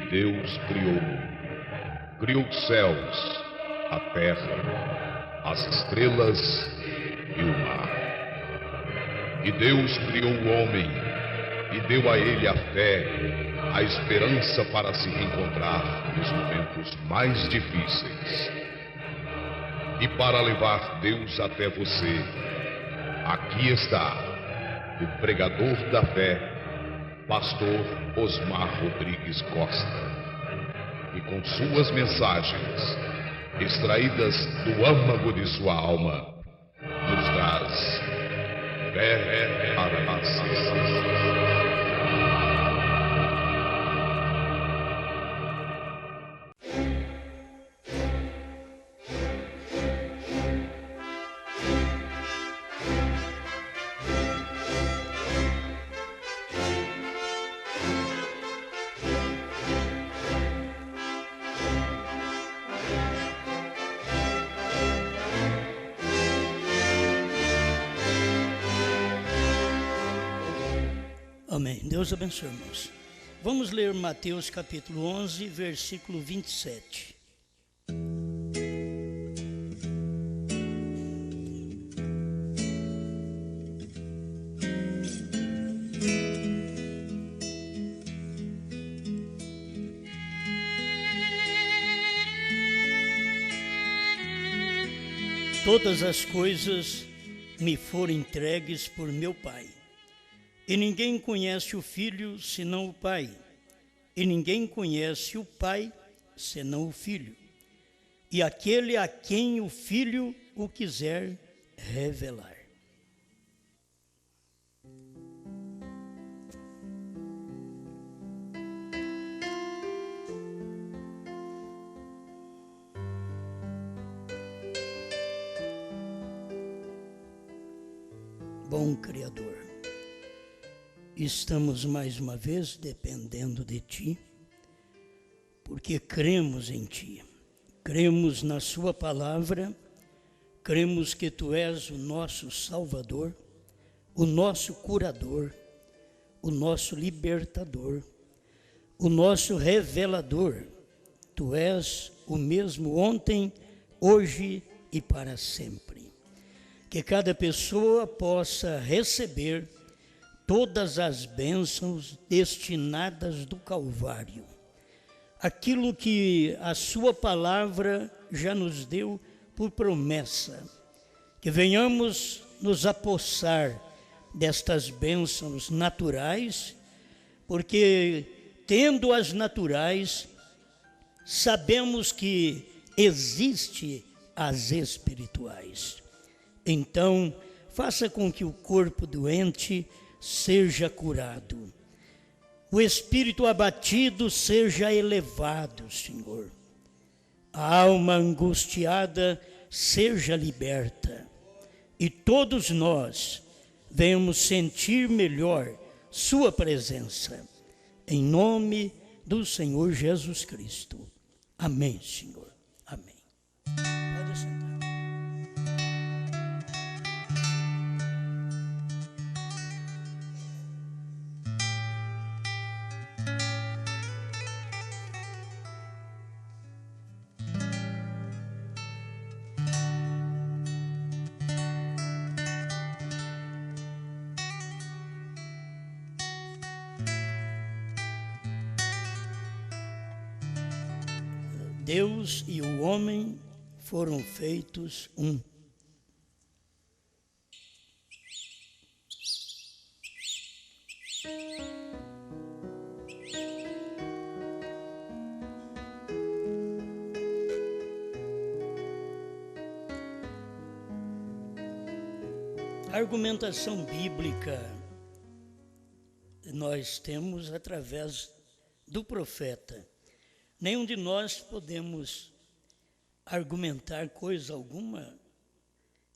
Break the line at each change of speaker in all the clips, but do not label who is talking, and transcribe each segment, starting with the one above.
Deus criou os céus, a terra, as estrelas e o mar. E Deus criou o homem e deu a ele a fé, a esperança para se reencontrar nos momentos mais difíceis. E para levar Deus até você, aqui está o pregador da fé, Pastor Osmar Rodrigues Costa. E com suas mensagens, extraídas do âmago de sua alma, nos traz fé para nascer.
Amém. Deus abençoe, irmãos. Vamos ler Mateus capítulo 11, versículo 27. Todas as coisas me foram entregues por meu Pai. E ninguém conhece o Filho senão o Pai, e ninguém conhece o Pai senão o Filho, e aquele a quem o Filho o quiser revelar. Bom Criador, estamos mais uma vez dependendo de Ti, porque cremos em Ti, cremos na Sua palavra, cremos que Tu és o nosso Salvador, o nosso curador, o nosso libertador, o nosso revelador. Tu és o mesmo ontem, hoje e para sempre. Que cada pessoa possa receber todas as bênçãos destinadas do Calvário, aquilo que a Sua palavra já nos deu por promessa, que venhamos nos apossar destas bênçãos naturais, porque tendo as naturais, sabemos que existe as espirituais. Então, faça com que o corpo doente seja curado, o espírito abatido seja elevado, Senhor, a alma angustiada seja liberta, e todos nós venhamos sentir melhor Sua presença, em nome do Senhor Jesus Cristo. Amém, Senhor. Amém. Pode sentar. Deus e o homem foram feitos um. A argumentação bíblica nós temos através do profeta. Nenhum de nós podemos argumentar coisa alguma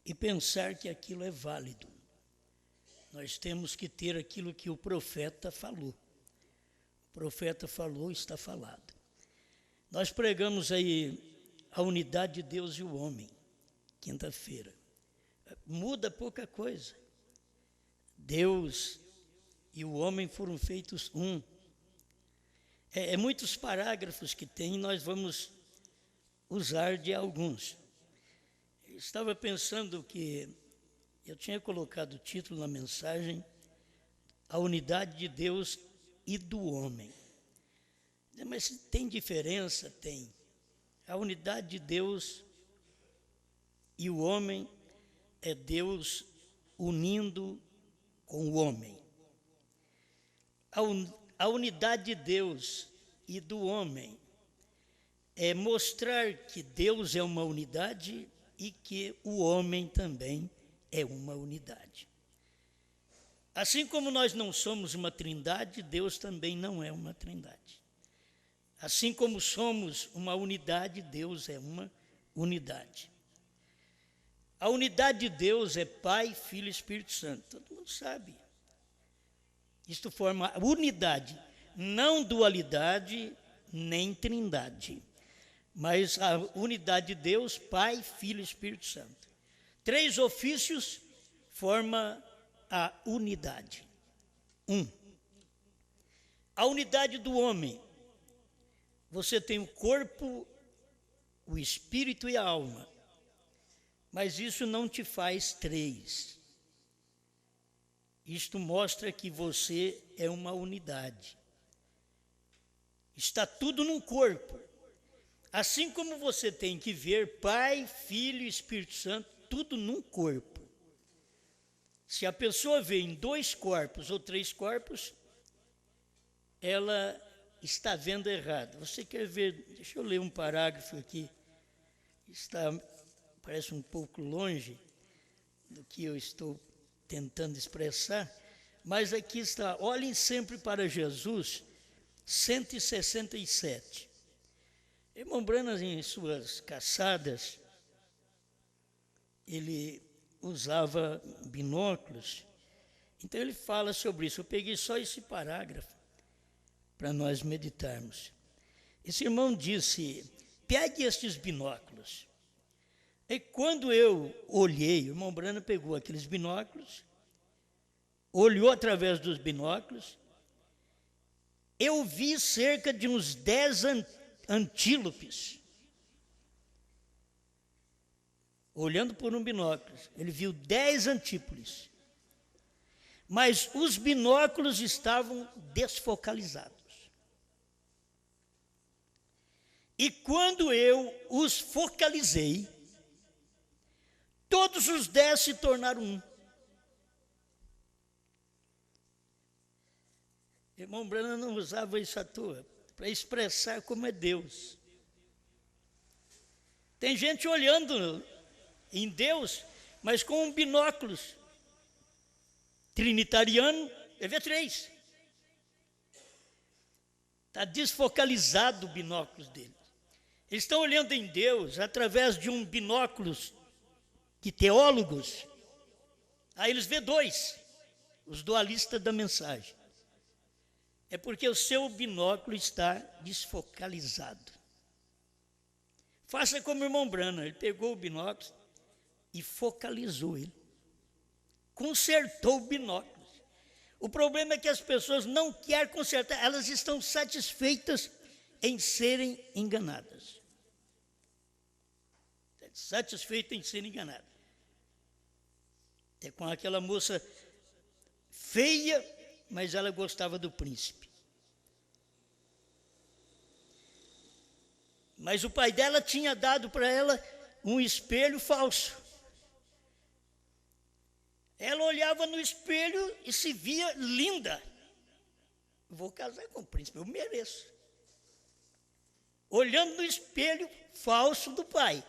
e pensar que aquilo é válido. Nós temos que ter aquilo que o profeta falou. O profeta falou, está falado. Nós pregamos aí a unidade de Deus e o homem, quinta-feira. Muda pouca coisa. Deus e o homem foram feitos um. Muitos parágrafos que tem, nós vamos usar de alguns. Eu estava pensando que eu tinha colocado o título na mensagem, A Unidade de Deus e do Homem. Mas tem diferença? Tem. A unidade de Deus e o homem é Deus unindo com o homem. A unidade de Deus e do homem é mostrar que Deus é uma unidade e que o homem também é uma unidade. Assim como nós não somos uma trindade, Deus também não é uma trindade. Assim como somos uma unidade, Deus é uma unidade. A unidade de Deus é Pai, Filho e Espírito Santo. Todo mundo sabe. Isto forma unidade, não dualidade, nem trindade. Mas a unidade de Deus, Pai, Filho e Espírito Santo. 3 ofícios forma a unidade. 1. A unidade do homem. Você tem o corpo, o espírito e a alma. Mas isso não te faz 3. Isto mostra que você é uma unidade. Está tudo num corpo. Assim como você tem que ver Pai, Filho e Espírito Santo, tudo num corpo. Se a pessoa vê em 2 corpos ou 3 corpos, ela está vendo errado. Você quer ver, deixa eu ler um parágrafo aqui, parece um pouco longe do que eu estou tentando expressar, mas aqui está, olhem sempre para Jesus, 167. Irmão Branham, em suas caçadas, ele usava binóculos, então ele fala sobre isso. Eu peguei só esse parágrafo para nós meditarmos. Esse irmão disse, pegue estes binóculos. E quando eu olhei, o irmão Branham pegou aqueles binóculos, olhou através dos binóculos, eu vi cerca de uns 10 antílopes. Olhando por um binóculo, ele viu 10 antílopes. Mas os binóculos estavam desfocalizados. E quando eu os focalizei, todos os 10 se tornaram um. Irmão Branham não usava isso à toa, para expressar como é Deus. Tem gente olhando em Deus, mas com binóculos. Trinitariano, ele vê 3. Está desfocalizado o binóculo dele. Eles estão olhando em Deus através de um binóculo de teólogos. Aí eles vê 2, os dualistas da mensagem. É porque o seu binóculo está desfocalizado. Faça como o irmão Branham, ele pegou o binóculo e focalizou ele. Consertou o binóculo. O problema é que as pessoas não querem consertar, elas estão satisfeitas em serem enganadas. Satisfeitas em serem enganadas. É com aquela moça feia, mas ela gostava do príncipe. Mas o pai dela tinha dado para ela um espelho falso. Ela olhava no espelho e se via linda. Vou casar com o príncipe, eu mereço. Olhando no espelho falso do pai.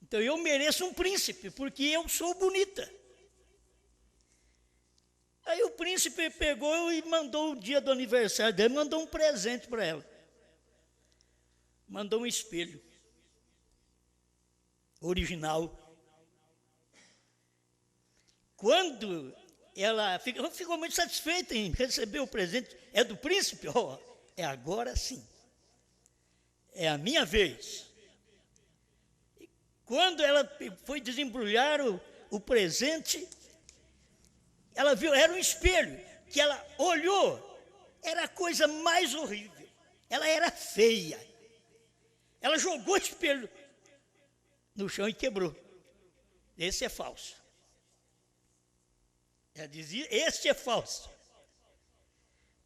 Então eu mereço um príncipe, porque eu sou bonita. Aí o príncipe pegou e mandou o dia do aniversário dele, mandou um presente para ela. Mandou um espelho original. Quando ela ficou muito satisfeita em receber o presente, é do príncipe? É agora sim. É a minha vez. E quando ela foi desembrulhar o presente, ela viu, era um espelho, que ela olhou era a coisa mais horrível. Ela era feia. Ela jogou o espelho no chão e quebrou. Esse é falso. Ela dizia, esse é falso.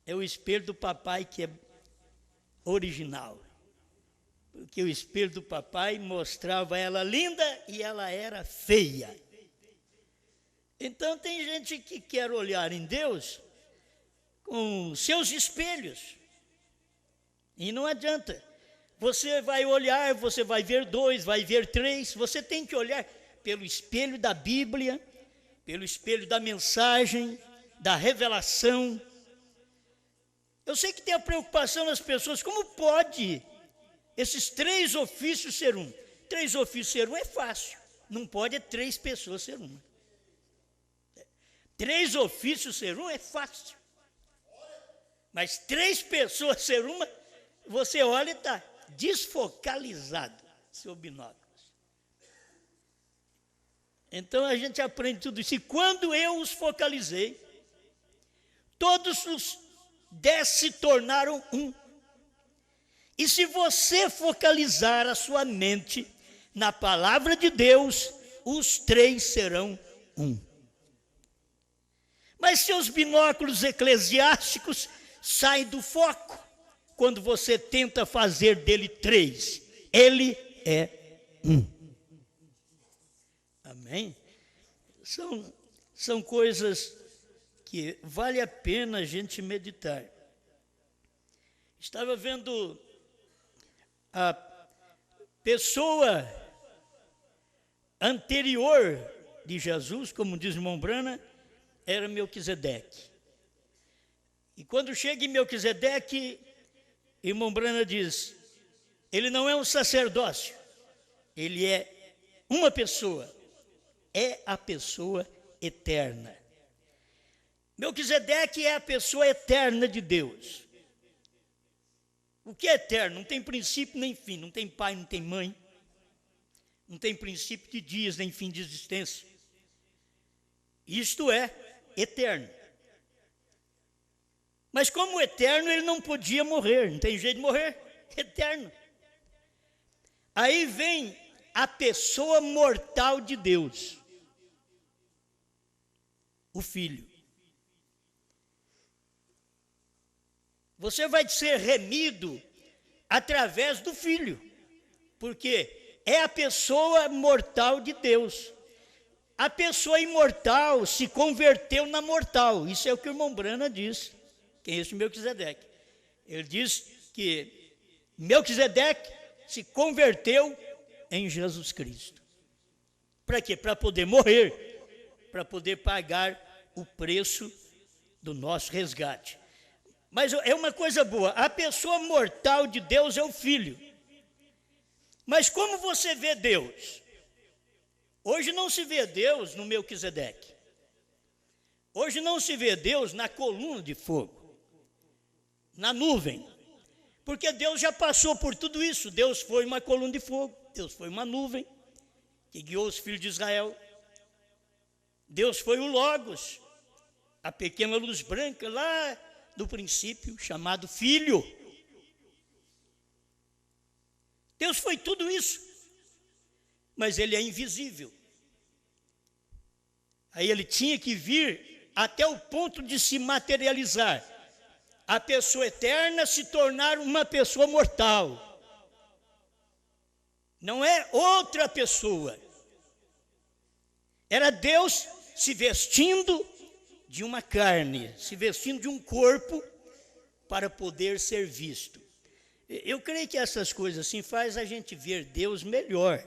É o espelho do papai que é original. Porque o espelho do papai mostrava ela linda e ela era feia. Então tem gente que quer olhar em Deus com seus espelhos. E não adianta. Você vai olhar, você vai ver 2, vai ver 3. Você tem que olhar pelo espelho da Bíblia, pelo espelho da mensagem, da revelação. Eu sei que tem a preocupação das pessoas, como pode esses 3 ofícios ser um? 3 ofícios ser um é fácil, não pode 3 pessoas ser uma. 3 ofícios ser um é fácil, mas 3 pessoas ser uma, você olha e está desfocalizado, seu binóculo. Então a gente aprende tudo isso. E quando eu os focalizei, todos os 10 se tornaram um. E se você focalizar a sua mente na palavra de Deus, os 3 serão um. Mas seus binóculos eclesiásticos saem do foco quando você tenta fazer dele 3. Ele é um. Amém? São coisas que vale a pena a gente meditar. Estava vendo a pessoa anterior de Jesus, como diz o irmão Brana, era Melquisedeque. E quando chega em Melquisedeque, irmão Brana diz, ele não é um sacerdócio, ele é uma pessoa, é a pessoa eterna. Melquisedeque é a pessoa eterna de Deus. O que é eterno? Não tem princípio nem fim, não tem pai, não tem mãe, não tem princípio de dias nem fim de existência. Isto é eterno. Mas como eterno, ele não podia morrer, não tem jeito de morrer, eterno. Aí vem a pessoa mortal de Deus, o Filho. Você vai ser remido através do Filho, porque é a pessoa mortal de Deus. A pessoa imortal se converteu na mortal. Isso é o que o irmão Brana diz. Quem é esse Melquisedeque? Ele diz que Melquisedeque se converteu em Jesus Cristo. Para quê? Para poder morrer, para poder pagar o preço do nosso resgate. Mas é uma coisa boa, a pessoa mortal de Deus é o Filho. Mas como você vê Deus? Hoje não se vê Deus no Melquisedeque. Hoje não se vê Deus na coluna de fogo, na nuvem. Porque Deus já passou por tudo isso. Deus foi uma coluna de fogo, Deus foi uma nuvem que guiou os filhos de Israel. Deus foi o Logos, a pequena luz branca lá do princípio, chamado Filho. Deus foi tudo isso, mas ele é invisível. Aí ele tinha que vir até o ponto de se materializar. A pessoa eterna se tornar uma pessoa mortal. Não é outra pessoa. Era Deus se vestindo de uma carne, se vestindo de um corpo para poder ser visto. Eu creio que essas coisas assim faz a gente ver Deus melhor.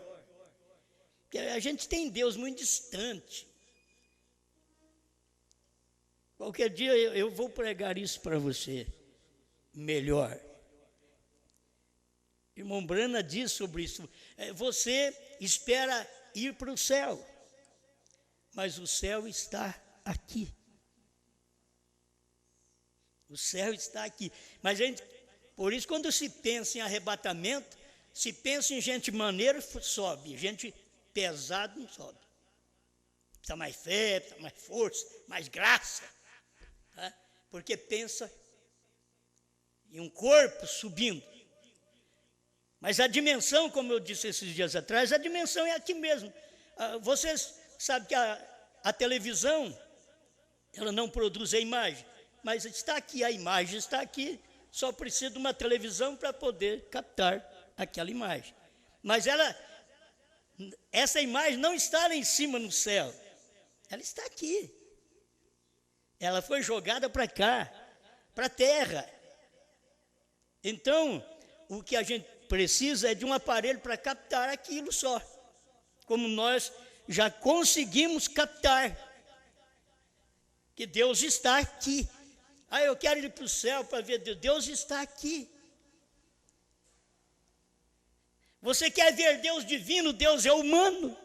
Porque a gente tem Deus muito distante. Qualquer dia eu vou pregar isso para você melhor. Irmão Brana diz sobre isso. Você espera ir para o céu, mas o céu está aqui. O céu está aqui. Mas a gente, por isso, quando se pensa em arrebatamento, se pensa em gente maneira, sobe. Gente pesada não sobe. Precisa mais fé, precisa mais força, mais graça. Tá? Porque pensa e um corpo subindo. Mas a dimensão, como eu disse esses dias atrás, a dimensão é aqui mesmo. Vocês sabem que a televisão, ela não produz a imagem, mas está aqui, a imagem está aqui, só precisa de uma televisão para poder captar aquela imagem. Mas essa imagem não está lá em cima no céu, ela está aqui. Ela foi jogada para cá, para a terra. Então, o que a gente precisa é de um aparelho para captar aquilo só, como nós já conseguimos captar, que Deus está aqui. Eu quero ir para o céu para ver Deus. Deus está aqui. Você quer ver Deus divino? Deus é humano.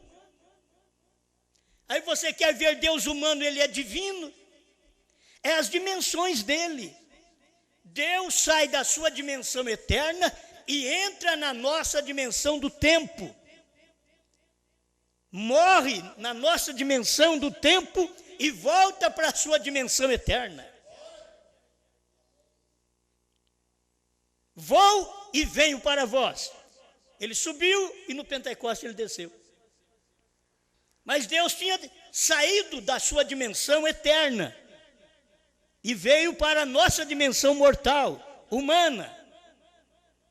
Aí você quer ver Deus humano? Ele é divino. É as dimensões dele. Deus sai da sua dimensão eterna e entra na nossa dimensão do tempo. Morre na nossa dimensão do tempo e volta para a sua dimensão eterna. Vou e venho para vós. Ele subiu e no Pentecostes ele desceu. Mas Deus tinha saído da sua dimensão eterna e veio para a nossa dimensão mortal, humana.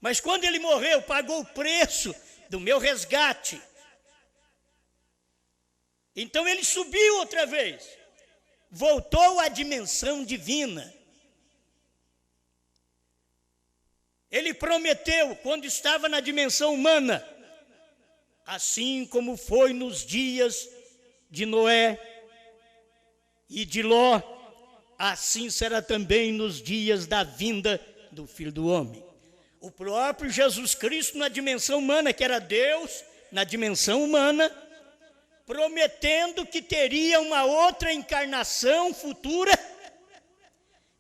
Mas quando ele morreu, pagou o preço do meu resgate. Então ele subiu outra vez, voltou à dimensão divina. Ele prometeu, quando estava na dimensão humana, assim como foi nos dias de Noé e de Ló, assim será também nos dias da vinda do Filho do Homem. O próprio Jesus Cristo na dimensão humana, que era Deus na dimensão humana, prometendo que teria uma outra encarnação futura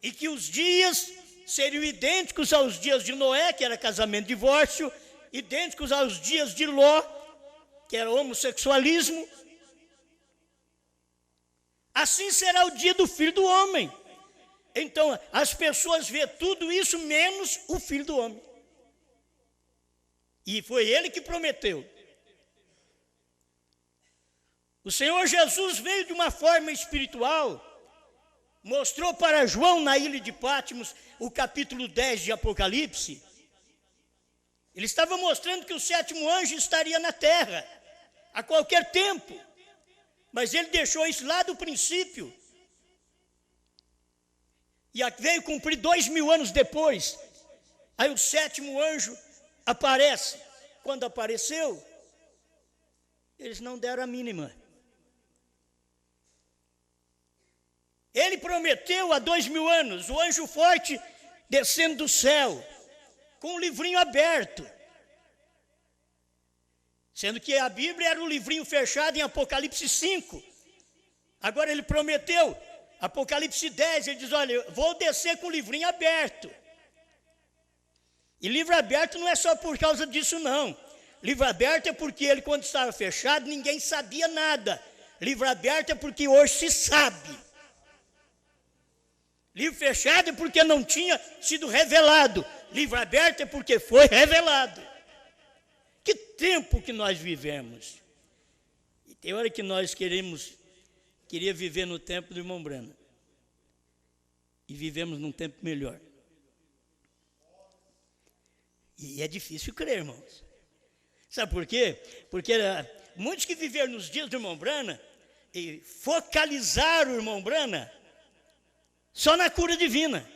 e que os dias seriam idênticos aos dias de Noé, que era casamento e divórcio, idênticos aos dias de Ló, que era homossexualismo. Assim será o dia do Filho do Homem. Então, as pessoas vê tudo isso menos o Filho do Homem. E foi ele que prometeu. O Senhor Jesus veio de uma forma espiritual, mostrou para João na ilha de Patmos, o capítulo 10 de Apocalipse. Ele estava mostrando que o sétimo anjo estaria na terra, a qualquer tempo. Mas ele deixou isso lá do princípio. E veio cumprir 2000 anos depois. Aí o sétimo anjo aparece. Quando apareceu, eles não deram a mínima. Ele prometeu há 2000 anos, o anjo forte descendo do céu, com o livrinho aberto. Sendo que a Bíblia era um livrinho fechado em Apocalipse 5. Agora ele prometeu, Apocalipse 10, ele diz, olha, eu vou descer com o livrinho aberto. E livro aberto não é só por causa disso, não. Livro aberto é porque ele, quando estava fechado, ninguém sabia nada. Livro aberto é porque hoje se sabe. Livro fechado é porque não tinha sido revelado. Livro aberto é porque foi revelado. Que tempo que nós vivemos. E tem hora que nós queria viver no tempo do irmão Brana. E vivemos num tempo melhor. E é difícil crer, irmãos. Sabe por quê? Porque muitos que viveram nos dias do irmão Brana e focalizaram o irmão Brana só na cura divina.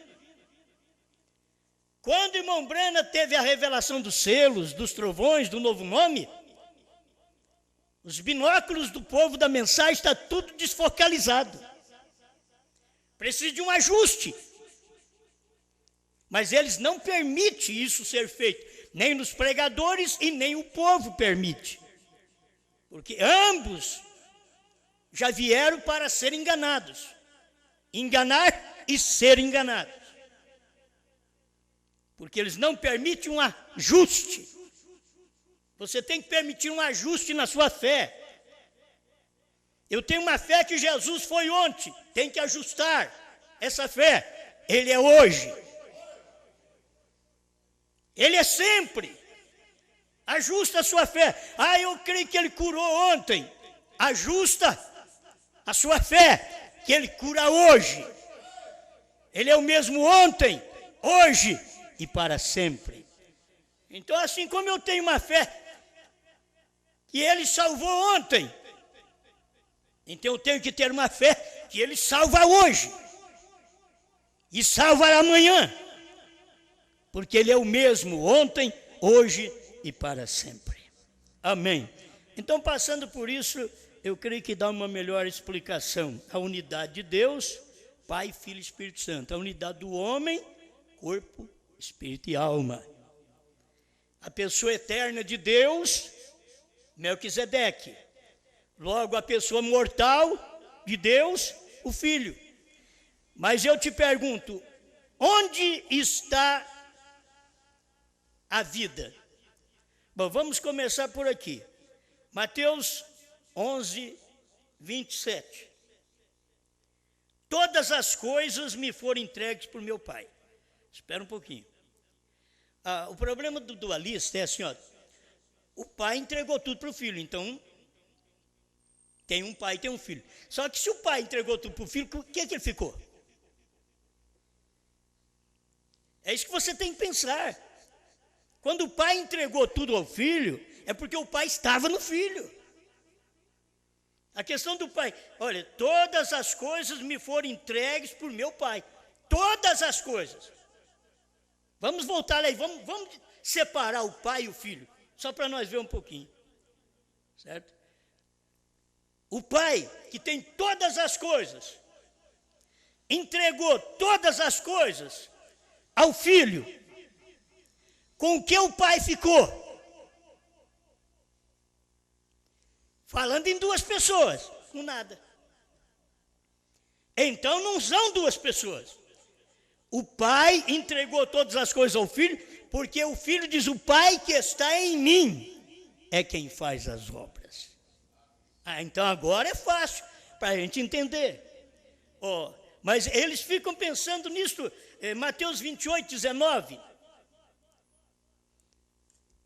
Quando o irmão Brana teve a revelação dos selos, dos trovões, do novo nome, os binóculos do povo da mensagem está tudo desfocalizado. Precisa de um ajuste. Mas eles não permitem isso ser feito. Nem nos pregadores e nem o povo permite. Porque ambos já vieram para ser enganados. Enganar e ser enganados. Porque eles não permitem um ajuste. Você tem que permitir um ajuste na sua fé. Eu tenho uma fé que Jesus foi ontem. Tem que ajustar essa fé. Ele é hoje. Ele é sempre. Ajusta a sua fé. Ah, eu creio que ele curou ontem. Ajusta a sua fé, que ele cura hoje. Ele é o mesmo ontem, hoje e para sempre. Então, assim como eu tenho uma fé que ele salvou ontem, então eu tenho que ter uma fé que ele salva hoje e salva amanhã, porque ele é o mesmo ontem, hoje e para sempre. Amém. Então, passando por isso, eu creio que dá uma melhor explicação. A unidade de Deus, Pai, Filho e Espírito Santo. A unidade do homem, corpo, espírito e alma. A pessoa eterna de Deus, Melquisedeque. Logo, a pessoa mortal de Deus, o Filho. Mas eu te pergunto, onde está a vida? Bom, vamos começar por aqui. Mateus 11, 27. Todas as coisas me foram entregues por meu Pai. Espera um pouquinho. O problema do dualista é assim, ó, o pai entregou tudo para o filho, então tem um pai e tem um filho. Só que se o pai entregou tudo para o filho, o que é que ele ficou? É isso que você tem que pensar. Quando o pai entregou tudo ao filho, é porque o pai estava no filho. A questão do pai, olha, todas as coisas me foram entregues por meu pai. Todas as coisas. Vamos voltar aí, vamos separar o pai e o filho, só para nós ver um pouquinho. Certo? O pai, que tem todas as coisas, entregou todas as coisas ao filho. Com o que o pai ficou? Falando em duas pessoas, com nada. Então não são duas pessoas. O pai entregou todas as coisas ao filho, porque o filho diz, o pai que está em mim é quem faz as obras. Então agora é fácil para a gente entender. Mas eles ficam pensando nisso, Mateus 28, 19.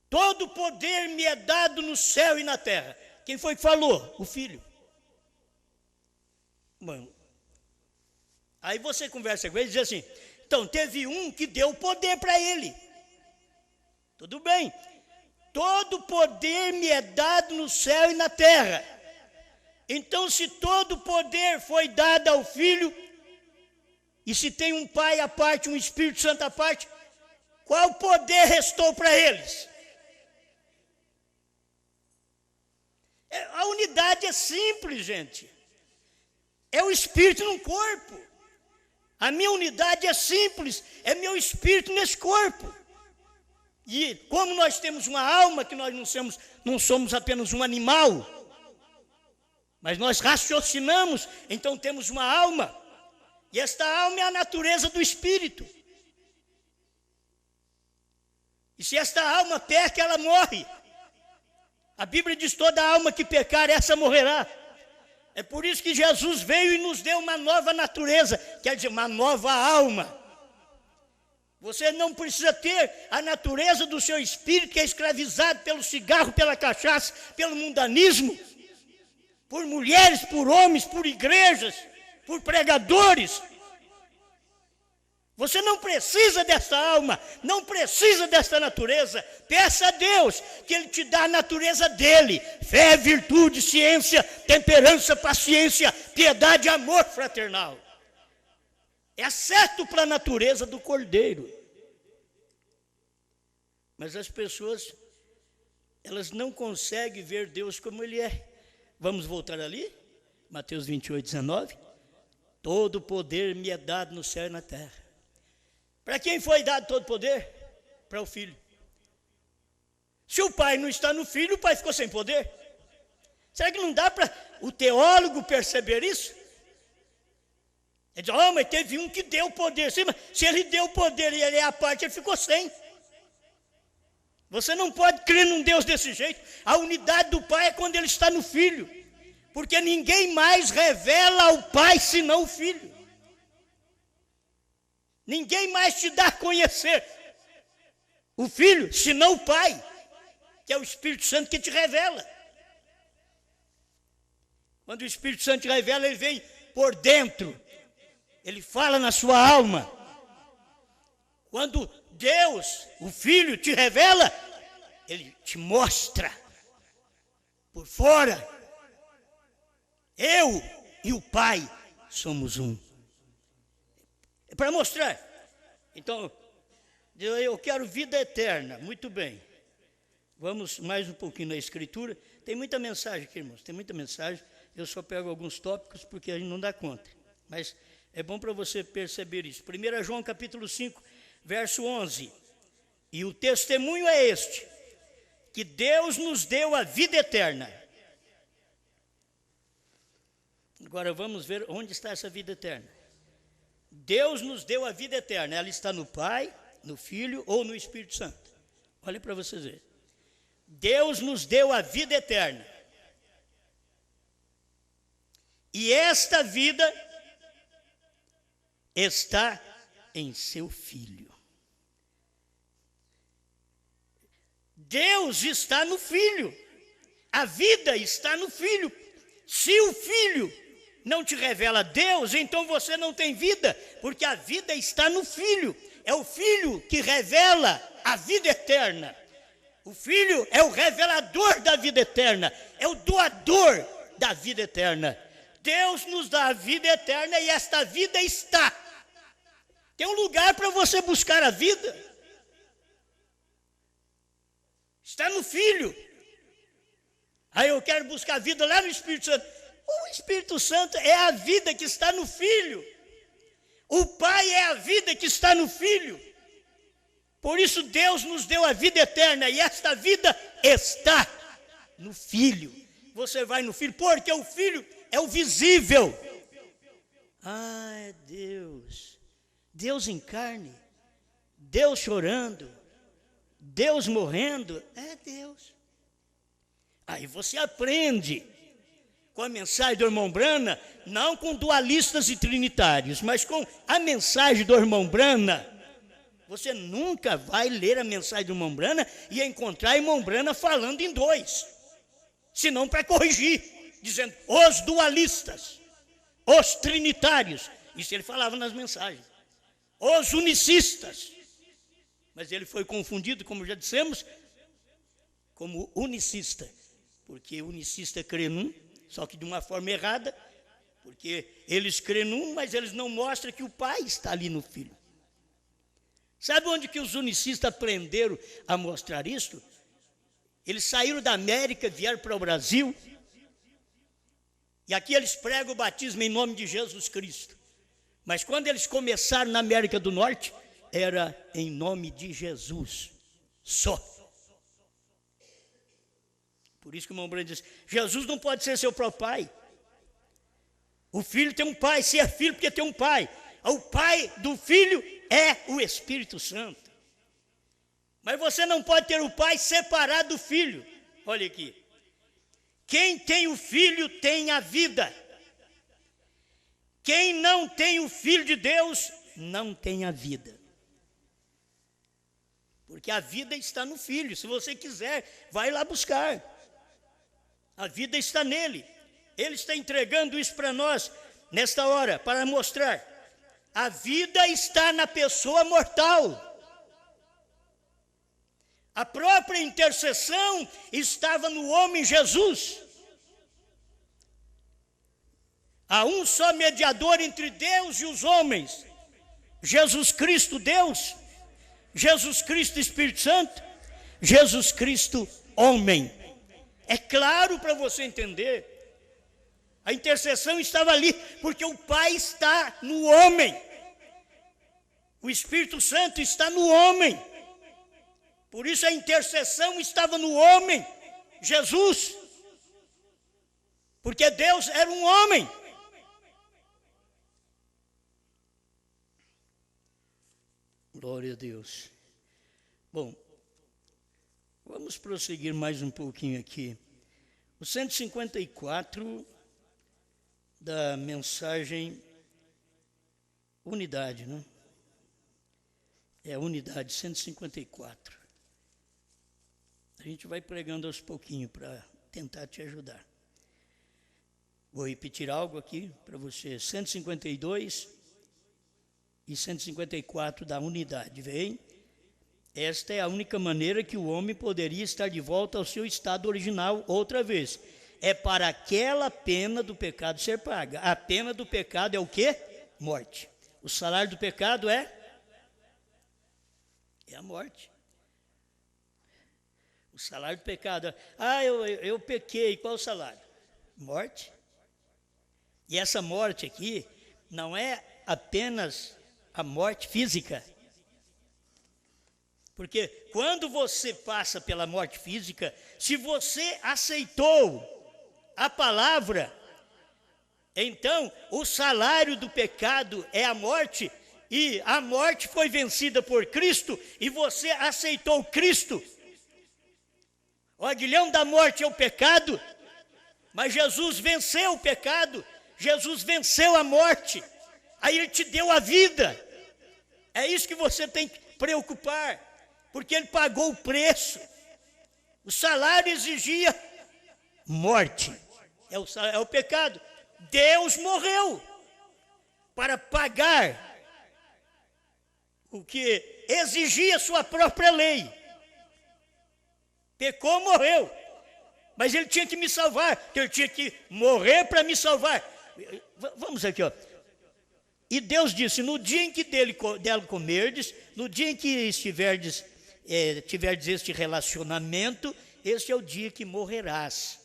Todo poder me é dado no céu e na terra. Quem foi que falou? O filho. Bom, aí você conversa com ele e diz assim, então teve um que deu o poder para ele. Tudo bem. Todo poder me é dado no céu e na terra. Então, se todo poder foi dado ao filho, e se tem um pai à parte, um Espírito Santo à parte, qual poder restou para eles? A unidade é simples, gente. É o Espírito no corpo. A minha unidade é simples, é meu Espírito nesse corpo. E como nós temos uma alma, que nós não somos apenas um animal, mas nós raciocinamos, então temos uma alma. E esta alma é a natureza do Espírito. E se esta alma peca, ela morre. A Bíblia diz, toda alma que pecar, essa morrerá. É por isso que Jesus veio e nos deu uma nova natureza, quer dizer, uma nova alma. Você não precisa ter a natureza do seu espírito, que é escravizado pelo cigarro, pela cachaça, pelo mundanismo, por mulheres, por homens, por igrejas, por pregadores. Você não precisa dessa alma, não precisa dessa natureza. Peça a Deus que Ele te dá a natureza dEle. Fé, virtude, ciência, temperança, paciência, piedade, amor fraternal. É certo para a natureza do Cordeiro. Mas as pessoas, elas não conseguem ver Deus como Ele é. Vamos voltar ali? Mateus 28, 19. Todo poder me é dado no céu e na terra. Para quem foi dado todo poder? Para o filho. Se o pai não está no filho, o pai ficou sem poder. Será que não dá para o teólogo perceber isso? Ele diz, mas teve um que deu poder. Sim, mas se ele deu poder e ele é a parte, ele ficou sem. Você não pode crer num Deus desse jeito. A unidade do pai é quando ele está no filho. Porque ninguém mais revela ao pai senão o filho. Ninguém mais te dá a conhecer. o Filho, senão o Pai, que é o Espírito Santo que te revela. Quando o Espírito Santo te revela, ele vem por dentro, ele fala na sua alma. Quando Deus, o Filho, te revela, ele te mostra por fora. Eu e o Pai somos um. É para mostrar. Então, eu quero vida eterna. Muito bem. Vamos mais um pouquinho na Escritura. Tem muita mensagem aqui, irmãos. Tem muita mensagem. Eu só pego alguns tópicos porque a gente não dá conta. Mas é bom para você perceber isso. 1 João capítulo 5, verso 11. E o testemunho é este, que Deus nos deu a vida eterna. Agora vamos ver onde está essa vida eterna. Deus nos deu a vida eterna. Ela está no Pai, no Filho ou no Espírito Santo. Olha para vocês verem. Deus nos deu a vida eterna. E esta vida está em seu Filho. Deus está no Filho. A vida está no Filho. Se o Filho não te revela Deus, então você não tem vida, porque a vida está no Filho. É o Filho que revela a vida eterna. O Filho é o revelador da vida eterna, é o doador da vida eterna. Deus nos dá a vida eterna e esta vida está. Tem um lugar para você buscar a vida. Está no Filho. Aí eu quero buscar a vida lá no Espírito Santo. O Espírito Santo é a vida que está no Filho. O Pai é a vida que está no Filho. Por isso Deus nos deu a vida eterna e esta vida está no Filho. Você vai no Filho, porque o Filho é o visível. Ah, é Deus. Deus em carne. Deus chorando. Deus morrendo. É Deus. Aí você aprende com a mensagem do irmão Brana, não com dualistas e trinitários, mas com a mensagem do irmão Brana. Você nunca vai ler a mensagem do irmão Brana e encontrar o irmão Brana falando em dois, senão para corrigir, dizendo os dualistas, os trinitários. Isso ele falava nas mensagens. Os unicistas. Mas ele foi confundido, como já dissemos, como unicista, porque unicista crê num, só que de uma forma errada, porque eles creem num, mas eles não mostram que o Pai está ali no Filho. Sabe onde que os unicistas aprenderam a mostrar isso? Eles saíram da América, vieram para o Brasil, e aqui eles pregam o batismo em nome de Jesus Cristo. Mas quando eles começaram na América do Norte, era em nome de Jesus, só. Por isso que o irmão Brando diz, Jesus não pode ser seu próprio pai. O filho tem um pai, se é filho porque tem um pai. O pai do filho é o Espírito Santo. Mas você não pode ter o pai separado do filho. Olha aqui. Quem tem o filho tem a vida. Quem não tem o Filho de Deus não tem a vida. Porque a vida está no Filho. Se você quiser, vai lá buscar. A vida está nele. Ele está entregando isso para nós nesta hora, para mostrar. A vida está na pessoa mortal. A própria intercessão estava no homem Jesus. Há um só mediador entre Deus e os homens. Jesus Cristo Deus, Jesus Cristo Espírito Santo, Jesus Cristo homem. É claro para você entender. A intercessão estava ali, porque o Pai está no homem. O Espírito Santo está no homem. Por isso a intercessão estava no homem, Jesus. Porque Deus era um homem. Glória a Deus. Bom, vamos prosseguir mais um pouquinho aqui. O 154 da mensagem unidade, né? É unidade, 154. A gente vai pregando aos pouquinhos para tentar te ajudar. Vou repetir algo aqui para você. 152 e 154 da unidade, vem? Esta é a única maneira que o homem poderia estar de volta ao seu estado original outra vez. É para aquela pena do pecado ser paga. A pena do pecado é o quê? Morte. O salário do pecado é a morte. O salário do pecado é, eu pequei, qual o salário? Morte. E essa morte aqui não é apenas a morte física. Porque quando você passa pela morte física, se você aceitou a palavra, então o salário do pecado é a morte, e a morte foi vencida por Cristo, e você aceitou Cristo. O aguilhão da morte é o pecado, mas Jesus venceu o pecado, Jesus venceu a morte, aí Ele te deu a vida. É isso que você tem que preocupar, porque Ele pagou o preço. O salário exigia morte, é o pecado. Deus morreu para pagar o que exigia sua própria lei. Pecou, morreu, mas Ele tinha que me salvar, Ele tinha que morrer para me salvar. Vamos aqui, ó. E Deus disse: no dia em que dela comerdes, no dia em que tiverdes este relacionamento, este é o dia que morrerás.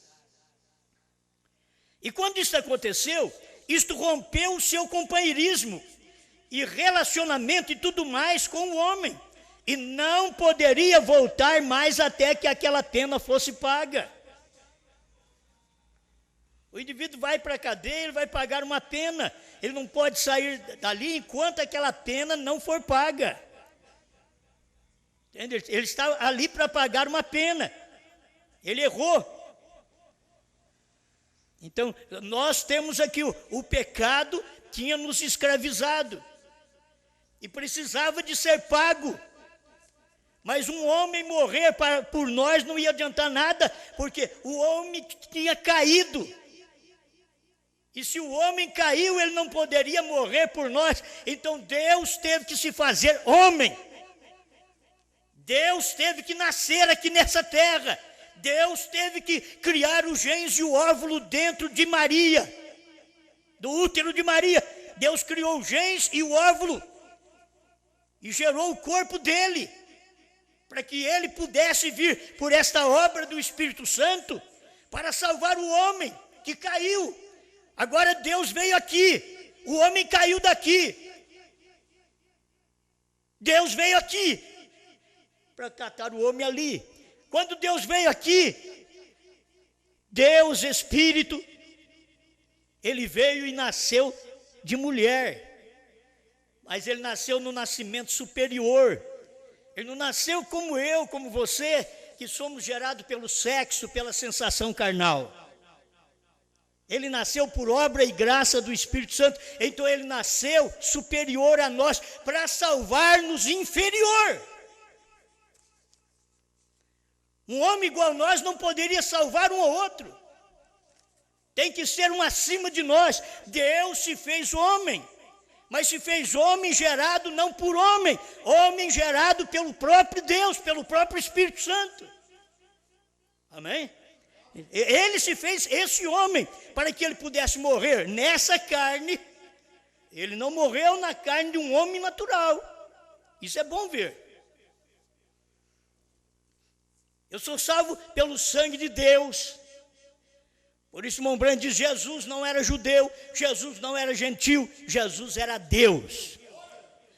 E quando isso aconteceu, isto rompeu o seu companheirismo e relacionamento e tudo mais com o homem, e não poderia voltar mais até que aquela pena fosse paga. O indivíduo vai para a cadeia, ele vai pagar uma pena, ele não pode sair dali enquanto aquela pena não for paga. Entende? Ele está ali para pagar uma pena, ele errou. Então, nós temos aqui o pecado tinha nos escravizado e precisava de ser pago. Mas um homem morrer por nós não ia adiantar nada, porque o homem tinha caído. E se o homem caiu, ele não poderia morrer por nós. Então Deus teve que se fazer homem. Deus teve que nascer aqui nessa terra. Deus teve que criar o gênese e o óvulo dentro de Maria, do útero de Maria. Deus criou o gênese e o óvulo e gerou o corpo dele, para que ele pudesse vir por esta obra do Espírito Santo para salvar o homem que caiu. Agora Deus veio aqui, o homem caiu daqui. Deus veio aqui para catar o homem ali. Quando Deus veio aqui, Deus Espírito, Ele veio e nasceu de mulher, mas Ele nasceu no nascimento superior. Ele não nasceu como eu, como você, que somos gerados pelo sexo, pela sensação carnal. Ele nasceu por obra e graça do Espírito Santo, então Ele nasceu superior a nós, para salvar-nos inferior. Um homem igual a nós não poderia salvar um ou outro. Tem que ser um acima de nós. Deus se fez homem, mas se fez homem gerado não por homem, homem gerado pelo próprio Deus, pelo próprio Espírito Santo. Amém? Ele se fez esse homem para que ele pudesse morrer nessa carne. Ele não morreu na carne de um homem natural. Isso é bom ver. Eu sou salvo pelo sangue de Deus. Por isso, irmão Branco diz: Jesus não era judeu, Jesus não era gentil, Jesus era Deus.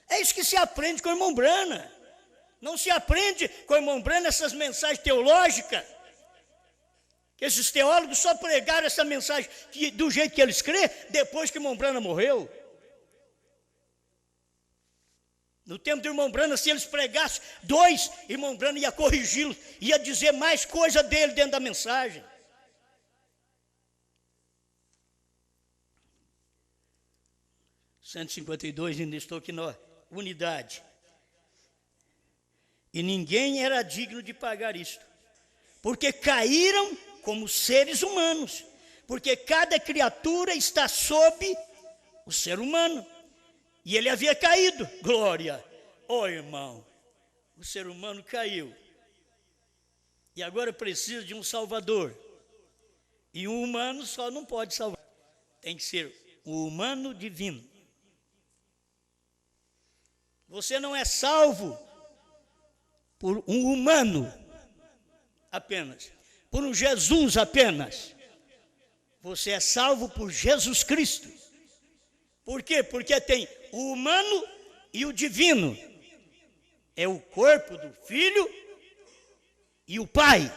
É isso que se aprende com o irmão Brana. Não se aprende com o irmão Brana essas mensagens teológicas. Que esses teólogos só pregaram essa mensagem do jeito que eles crêem depois que o irmão Brana morreu. No tempo do irmão Brana, se eles pregassem dois, irmão Brana ia corrigi-los, ia dizer mais coisa dele dentro da mensagem. (152) ainda estou aqui na unidade. E ninguém era digno de pagar isto, porque caíram como seres humanos, porque cada criatura está sob o ser humano, e ele havia caído. Glória! Irmão, o ser humano caiu, e agora precisa de um salvador, e um humano só não pode salvar, tem que ser o humano divino. Você não é salvo por um humano apenas, por um Jesus apenas. Você é salvo por Jesus Cristo. Por quê? Porque tem o humano e o divino. É o corpo do Filho e o Pai.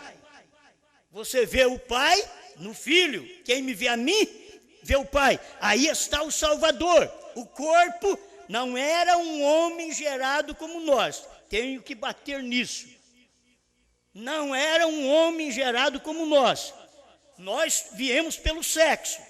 Você vê o Pai no Filho. Quem me vê a mim, vê o Pai. Aí está o Salvador. O corpo não era um homem gerado como nós. Tenho que bater nisso. Não era um homem gerado como nós. Nós viemos pelo sexo.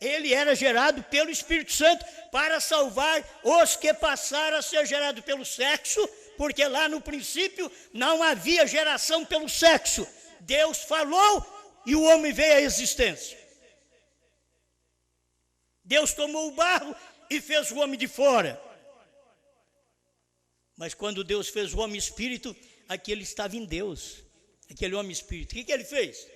Ele era gerado pelo Espírito Santo para salvar os que passaram a ser gerados pelo sexo, porque lá no princípio não havia geração pelo sexo. Deus falou e o homem veio à existência. Deus tomou o barro e fez o homem de fora. Mas quando Deus fez o homem espírito, aquele estava em Deus, aquele homem espírito. O que ele fez?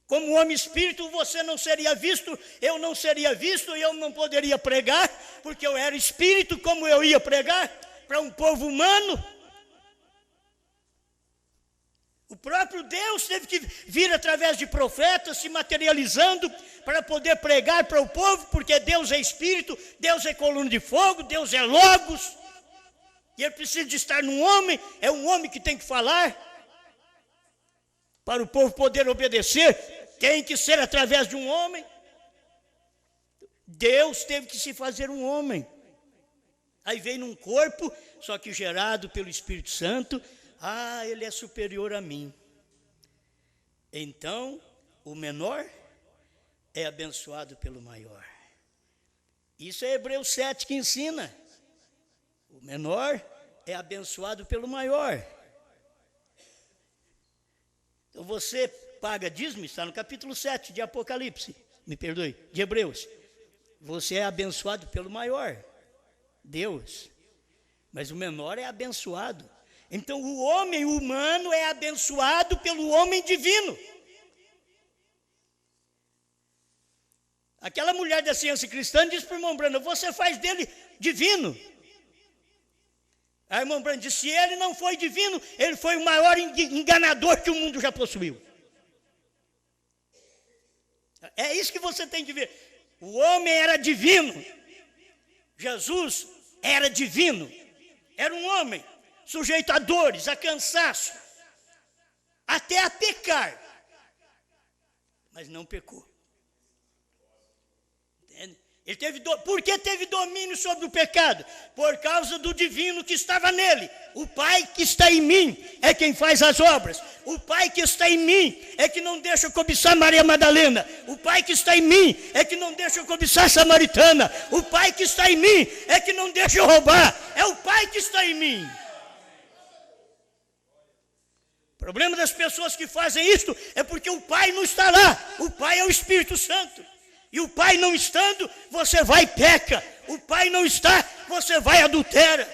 Como homem espírito, você não seria visto, eu não seria visto, e eu não poderia pregar, porque eu era espírito. Como eu ia pregar para um povo humano? O próprio Deus teve que vir através de profetas, se materializando, para poder pregar para o povo, porque Deus é espírito, Deus é coluna de fogo, Deus é logos, e ele precisa de estar num homem, é um homem que tem que falar, para o povo poder obedecer, tem que ser através de um homem. Deus teve que se fazer um homem, aí veio num corpo, só que gerado pelo Espírito Santo. Ele é superior a mim. Então, o menor é abençoado pelo maior. Isso é Hebreus 7 que ensina. O menor é abençoado pelo maior. Então você paga dízimo, está no capítulo 7 de Apocalipse, me perdoe, de Hebreus. Você é abençoado pelo maior, Deus. Mas o menor é abençoado. Então o homem humano é abençoado pelo homem divino. Aquela mulher da ciência cristã disse para o irmão Brando: você faz dele divino. A irmã Brando disse: se ele não foi divino, ele foi o maior enganador que o mundo já possuiu. É isso que você tem que ver. O homem era divino. Jesus era divino. Era um homem sujeito a dores, a cansaço, até a pecar, mas não pecou. Entende? Ele teve por que teve domínio sobre o pecado? Por causa do divino que estava nele. O Pai que está em mim é quem faz as obras. O Pai que está em mim é que não deixa eu cobiçar Maria Madalena. O Pai que está em mim é que não deixa eu cobiçar a samaritana. O Pai que está em mim é que não deixa eu roubar. É o Pai que está em mim. O problema das pessoas que fazem isto é porque o Pai não está lá. O Pai é o Espírito Santo. E o Pai não estando, você vai e peca. O Pai não está, você vai e adultera.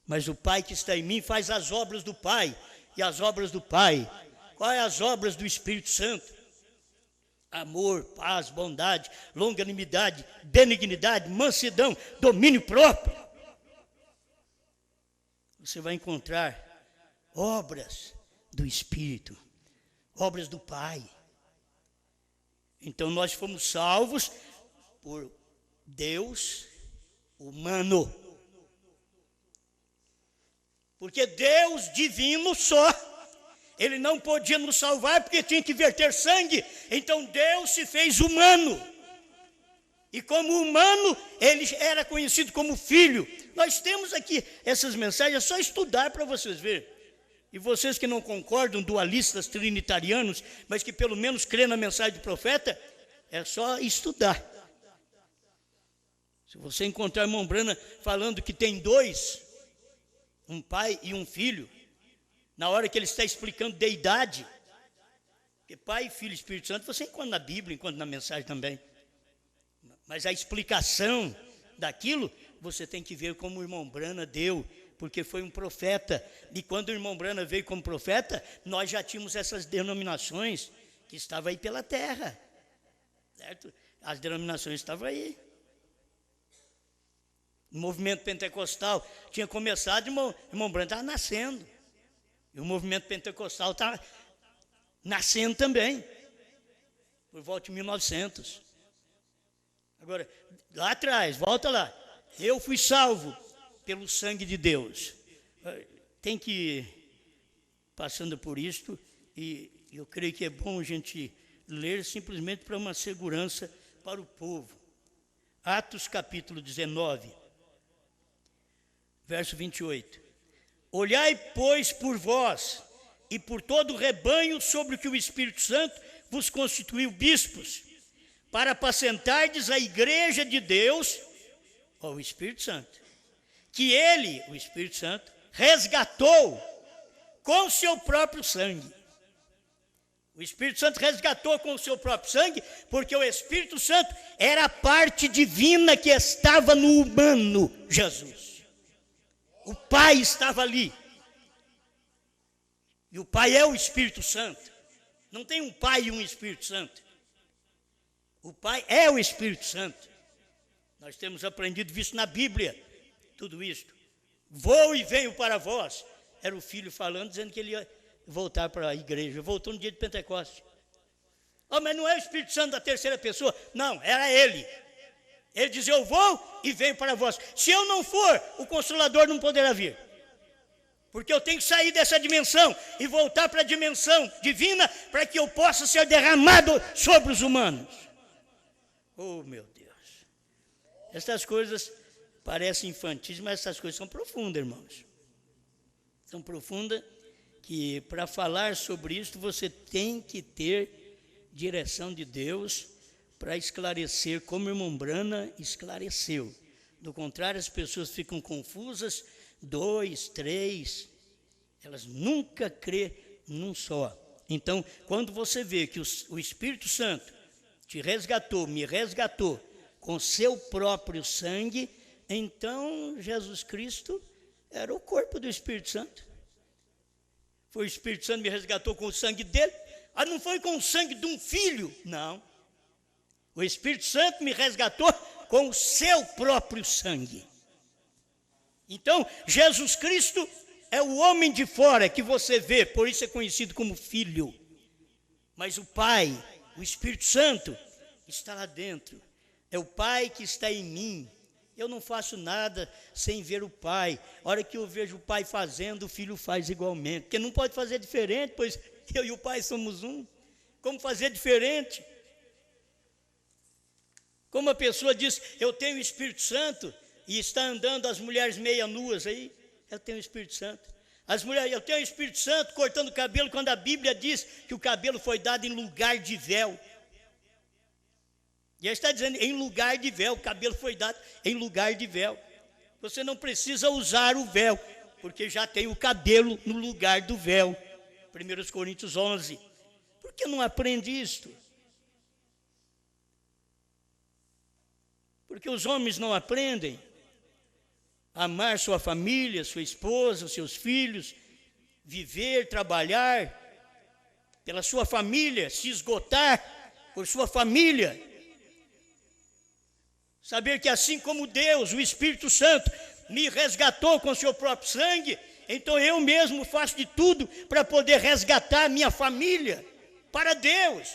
Mas o Pai que está em mim faz as obras do Pai. E as obras do Pai, quais as obras do Espírito Santo? Amor, paz, bondade, longanimidade, benignidade, mansidão, domínio próprio. Você vai encontrar obras do Espírito, obras do Pai. Então nós fomos salvos por Deus humano. Porque Deus divino só, ele não podia nos salvar porque tinha que verter sangue. Então Deus se fez humano. E como humano, ele era conhecido como filho. Nós temos aqui essas mensagens, é só estudar para vocês verem. E vocês que não concordam, dualistas, trinitarianos, mas que pelo menos crêem na mensagem do profeta, é só estudar. Se você encontrar a irmã Brana falando que tem dois, um pai e um filho, na hora que ele está explicando deidade. Porque Pai, Filho e Espírito Santo você encontra na Bíblia, encontra na mensagem também. Mas a explicação daquilo, você tem que ver como o irmão Brana deu, porque foi um profeta. E quando o irmão Brana veio como profeta, nós já tínhamos essas denominações que estavam aí pela terra. Certo? As denominações estavam aí. O movimento pentecostal tinha começado, o irmão Brana estava nascendo. E o movimento pentecostal estava nascendo também, por volta de 1900. Agora, lá atrás, volta lá. Eu fui salvo pelo sangue de Deus. Tem que ir passando por isto, e eu creio que é bom a gente ler simplesmente para uma segurança para o povo. Atos capítulo 19, verso 28. Olhai, pois, por vós e por todo o rebanho sobre o que o Espírito Santo vos constituiu bispos, para apacentardes a igreja de Deus, o Espírito Santo, que ele, o Espírito Santo, resgatou com o seu próprio sangue. O Espírito Santo resgatou com o seu próprio sangue, porque o Espírito Santo era a parte divina que estava no humano Jesus. O Pai estava ali. E o Pai é o Espírito Santo. Não tem um Pai e um Espírito Santo. O Pai é o Espírito Santo. Nós temos aprendido, visto na Bíblia, tudo isto. Vou e venho para vós. Era o Filho falando, dizendo que ele ia voltar para a igreja. Voltou no dia de Pentecostes. Oh, mas não é o Espírito Santo da terceira pessoa. Não, era ele. Ele diz, eu vou e venho para vós. Se eu não for, o Consolador não poderá vir. Porque eu tenho que sair dessa dimensão e voltar para a dimensão divina para que eu possa ser derramado sobre os humanos. Oh, meu Deus. Essas coisas parecem infantis, mas essas coisas são profundas, irmãos. São profundas que para falar sobre isso você tem que ter direção de Deus para esclarecer como o irmão Brana esclareceu. Do contrário, as pessoas ficam confusas, 2, 3, elas nunca crê num só. Então, quando você vê que o Espírito Santo te resgatou, me resgatou com seu próprio sangue, então Jesus Cristo era o corpo do Espírito Santo. Foi o Espírito Santo que me resgatou com o sangue dele. Ah, não foi com o sangue de um filho, não. O Espírito Santo me resgatou com o seu próprio sangue. Então, Jesus Cristo é o homem de fora que você vê, por isso é conhecido como filho. Mas o Pai, o Espírito Santo, está lá dentro. É o Pai que está em mim. Eu não faço nada sem ver o Pai. A hora que eu vejo o Pai fazendo, o Filho faz igualmente. Porque não pode fazer diferente, pois eu e o Pai somos um. Como fazer diferente? Como a pessoa diz, eu tenho o Espírito Santo, e está andando as mulheres meia nuas aí, ela tem o Espírito Santo. As mulheres, eu tenho o Espírito Santo cortando o cabelo, quando a Bíblia diz que o cabelo foi dado em lugar de véu. E ela está dizendo, em lugar de véu, o cabelo foi dado em lugar de véu. Você não precisa usar o véu, porque já tem o cabelo no lugar do véu. 1 Coríntios 11. Por que não aprende isto? Porque os homens não aprendem a amar sua família, sua esposa, seus filhos, viver, trabalhar pela sua família, se esgotar por sua família. Saber que assim como Deus, o Espírito Santo, me resgatou com seu próprio sangue, então eu mesmo faço de tudo para poder resgatar minha família para Deus,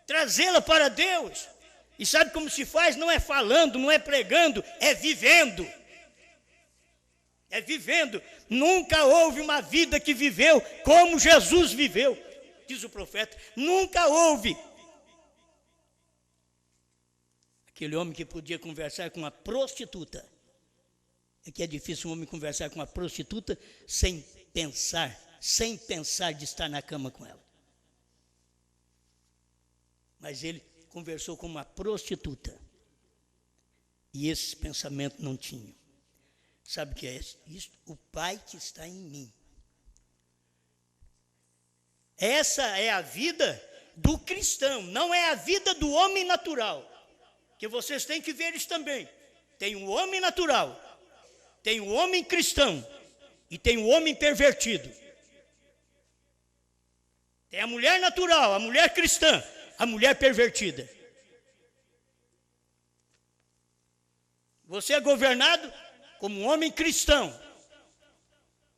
trazê-la para Deus. E sabe como se faz? Não é falando, não é pregando, é vivendo. É vivendo. Nunca houve uma vida que viveu como Jesus viveu, diz o profeta. Nunca houve. Aquele homem que podia conversar com uma prostituta. É que é difícil um homem conversar com uma prostituta sem pensar de estar na cama com ela. Mas ele conversou com uma prostituta. E esse pensamento não tinha. Sabe o que é isso? O Pai que está em mim. Essa é a vida do cristão, não é a vida do homem natural. Que vocês têm que ver isso também. Tem o homem natural, tem o homem cristão e tem o homem pervertido. Tem a mulher natural, a mulher cristã, a mulher pervertida. Você é governado como um homem cristão.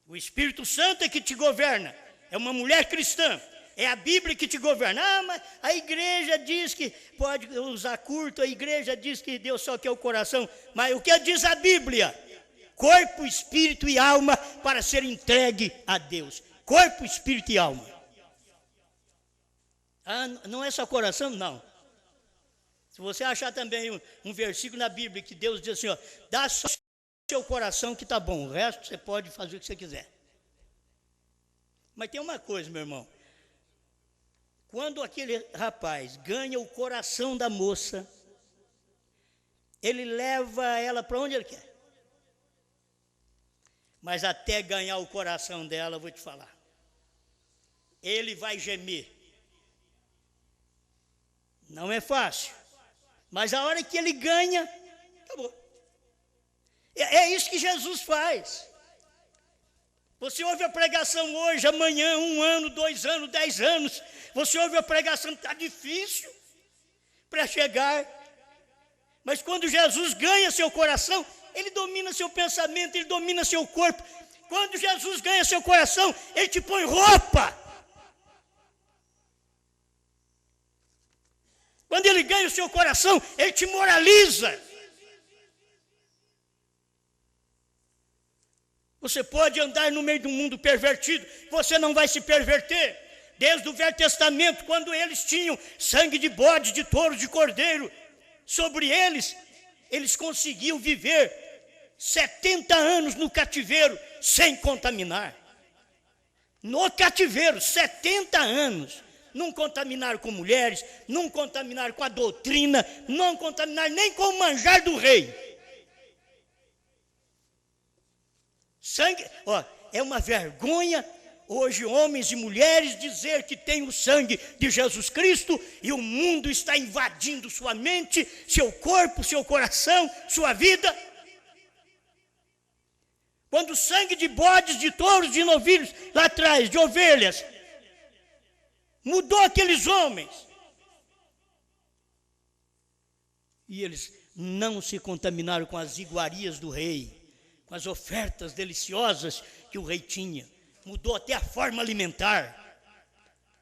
O Espírito Santo é que te governa. É uma mulher cristã. É a Bíblia que te governa. Ah, mas a igreja diz que pode usar curto, a igreja diz que Deus só quer o coração. Mas o que diz a Bíblia? Corpo, espírito e alma para ser entregue a Deus. Corpo, espírito e alma. Ah, não é só coração? Não. Se você achar também um versículo na Bíblia que Deus diz assim, ó, dá só o seu coração que está bom, o resto você pode fazer o que você quiser. Mas tem uma coisa, meu irmão. Quando aquele rapaz ganha o coração da moça, ele leva ela para onde ele quer. Mas até ganhar o coração dela, eu vou te falar, ele vai gemer. Não é fácil. Mas a hora que ele ganha, acabou. É isso que Jesus faz. Você ouve a pregação hoje, amanhã, 1 ano, 2 anos, 10 anos. Você ouve a pregação, está difícil para chegar. Mas quando Jesus ganha seu coração, ele domina seu pensamento, ele domina seu corpo. Quando Jesus ganha seu coração, ele te põe roupa. Quando ele ganha o seu coração, ele te moraliza. Você pode andar no meio de um mundo pervertido, você não vai se perverter. Desde o Velho Testamento, quando eles tinham sangue de bode, de touro, de cordeiro sobre eles, eles conseguiam viver 70 anos no cativeiro sem contaminar. No cativeiro, 70 anos. Não contaminaram com mulheres, não contaminaram com a doutrina, não contaminaram nem com o manjar do rei. Sangue, ó, é uma vergonha hoje homens e mulheres dizer que tem o sangue de Jesus Cristo e o mundo está invadindo sua mente, seu corpo, seu coração, sua vida. Quando o sangue de bodes, de touros, de novilhos, lá atrás, de ovelhas, mudou aqueles homens. E eles não se contaminaram com as iguarias do rei, com as ofertas deliciosas que o rei tinha. Mudou até a forma alimentar.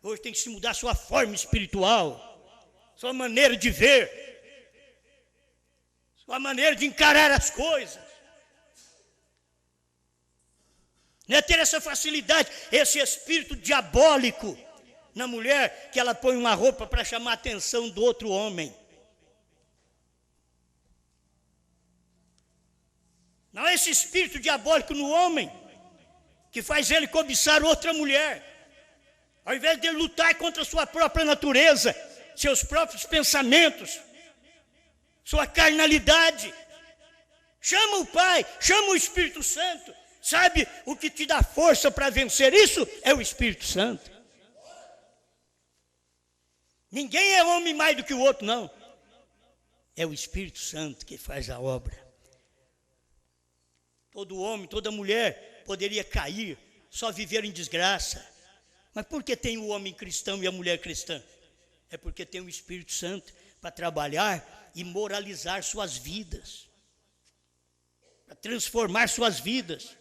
Hoje tem que se mudar a sua forma espiritual, sua maneira de ver, sua maneira de encarar as coisas. Não é ter essa facilidade, esse espírito diabólico na mulher, que ela põe uma roupa para chamar a atenção do outro homem. Não é esse espírito diabólico no homem que faz ele cobiçar outra mulher, ao invés de ele lutar contra a sua própria natureza, seus próprios pensamentos, sua carnalidade. Chama o Pai, chama o Espírito Santo. Sabe o que te dá força para vencer isso? É o Espírito Santo. Ninguém é homem mais do que o outro, não. É o Espírito Santo que faz a obra. Todo homem, toda mulher poderia cair, só viver em desgraça. Mas por que tem o homem cristão e a mulher cristã? É porque tem o Espírito Santo para trabalhar e moralizar suas vidas, para transformar suas vidas,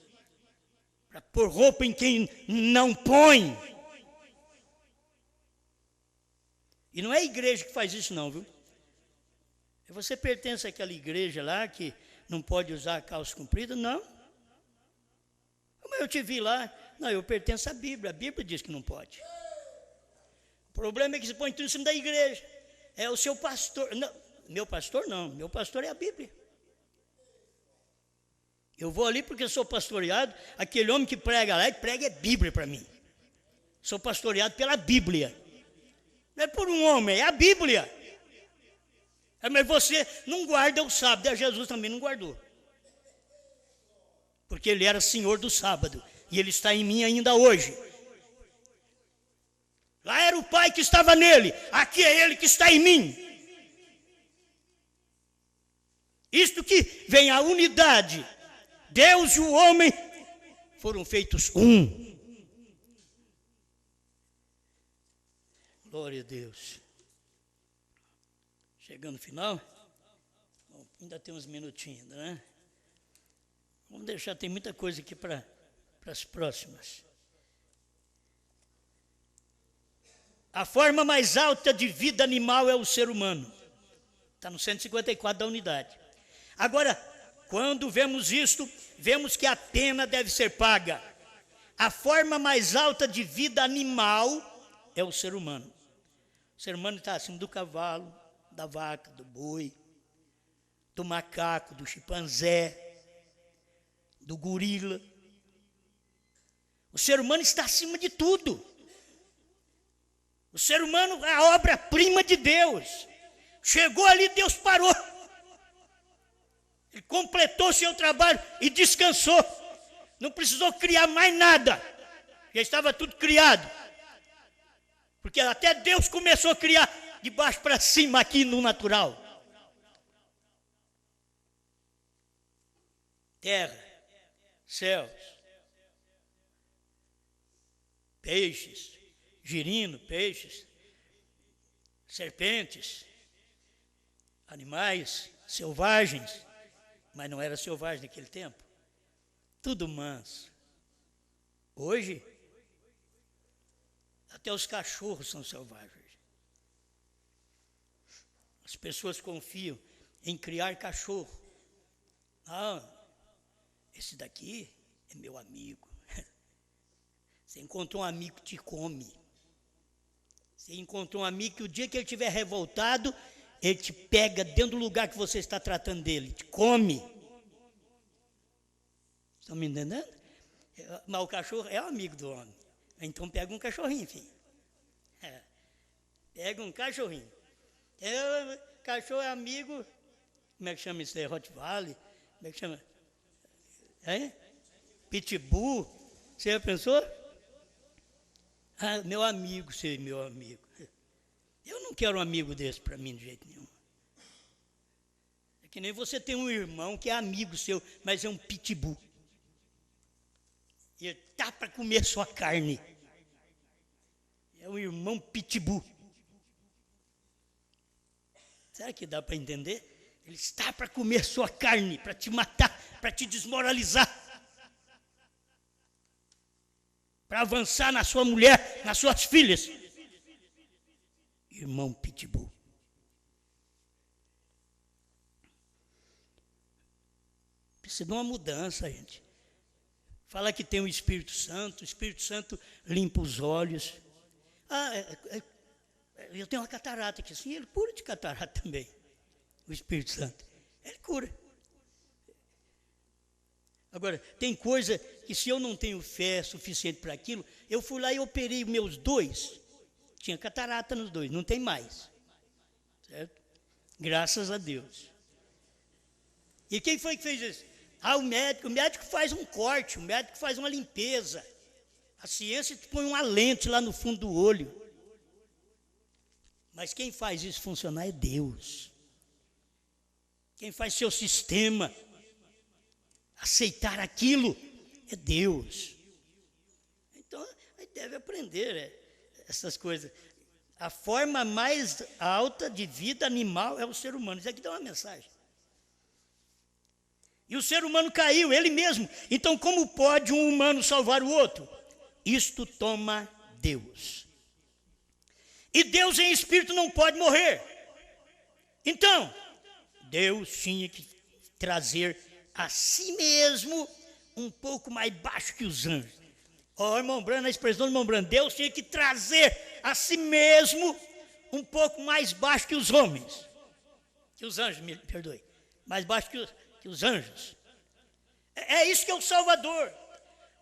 para pôr roupa em quem não põe. E não é a igreja que faz isso não, viu? Você pertence àquela igreja lá que não pode usar calça comprida? Não. Mas eu te vi lá. Não, eu pertenço à Bíblia. A Bíblia diz que não pode. O problema é que você põe tudo em cima da igreja. É o seu pastor. Não, meu pastor não. Meu pastor é a Bíblia. Eu vou ali porque sou pastoreado. Aquele homem que prega lá, ele prega é Bíblia para mim. Sou pastoreado pela Bíblia. Não é por um homem, é a Bíblia. Mas você não guarda o sábado, Jesus também não guardou. porque ele era senhor do sábado, e ele está em mim ainda hoje. Lá era o Pai que estava nele, aqui é ele que está em mim. Isto que vem a unidade, Deus e o homem foram feitos um. Glória a Deus. Chegando no final, bom, ainda tem uns minutinhos, né? Vamos deixar, tem muita coisa aqui para as próximas. A forma mais alta de vida animal é o ser humano. Está no 154 da unidade. Agora, quando vemos isto, vemos que a pena deve ser paga. A forma mais alta de vida animal é o ser humano. O ser humano está acima do cavalo, da vaca, do boi, do macaco, do chimpanzé, do gorila. O ser humano está acima de tudo. O ser humano é a obra-prima de Deus. Chegou ali, Deus parou. Ele completou o seu trabalho e descansou. Não precisou criar mais nada. Já estava tudo criado. Porque até Deus começou a criar de baixo para cima aqui no natural. Terra, céus, peixes, girino, peixes, serpentes, animais selvagens, mas não era selvagem naquele tempo. Tudo manso. Hoje, até os cachorros são selvagens. As pessoas confiam em criar cachorro. Ah, esse daqui é meu amigo. Você encontrou um amigo que te come. Você encontrou um amigo que o dia que ele estiver revoltado, ele te pega dentro do lugar que você está tratando dele, te come. Estão me entendendo? Mas o cachorro é o amigo do homem. Então pega um cachorrinho, filho. Pega um cachorrinho. Cachorro é amigo, como é que chama isso aí? Rottweiler? Como é que chama? Pitbull. Você já pensou? Ah, meu amigo, ser meu amigo. Eu não quero um amigo desse para mim de jeito nenhum. É que nem você tem um irmão que é amigo seu, mas é um pitbull. E ele tá para comer sua carne. É um irmão pitbull. Será que dá para entender? Ele está para comer sua carne, para te matar, para te desmoralizar. Para avançar na sua mulher, nas suas filhas. Irmão pitbull. Precisa de uma mudança, gente. Fala que tem o Espírito Santo limpa os olhos. Eu tenho uma catarata aqui, assim, ele cura de catarata também. O Espírito Santo, ele cura. Agora, tem coisa que se eu não tenho fé suficiente para aquilo, eu fui lá e operei meus dois. Tinha catarata nos dois, não tem mais. Certo? Graças a Deus. E quem foi que fez isso? O médico faz um corte, o médico faz uma limpeza. A ciência põe uma lente lá no fundo do olho. Mas quem faz isso funcionar é Deus. Quem faz seu sistema aceitar aquilo é Deus. Então, aí deve aprender essas coisas. A forma mais alta de vida animal é o ser humano. Isso aqui dá uma mensagem. E o ser humano caiu, ele mesmo. Então, como pode um humano salvar o outro? Isto toma Deus. E Deus em espírito não pode morrer. Então, Deus tinha que trazer a si mesmo um pouco mais baixo que os anjos. Irmão Brando, a expressão do irmão Brando, Deus tinha que trazer a si mesmo um pouco mais baixo que os homens. Que os anjos, me perdoe. Mais baixo que os anjos. É isso que é o Salvador.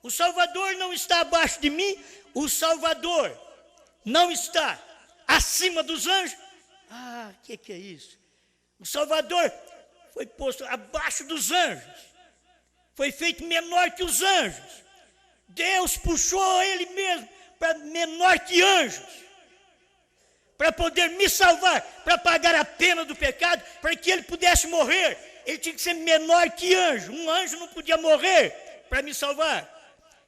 O Salvador não está abaixo de mim, o Salvador não está acima dos anjos. O que é isso? O Salvador foi posto abaixo dos anjos. foi feito menor que os anjos. Deus puxou ele mesmo para menor que anjos, para poder me salvar, para pagar a pena do pecado, para que ele pudesse morrer. Ele tinha que ser menor que anjo. Um anjo não podia morrer para me salvar.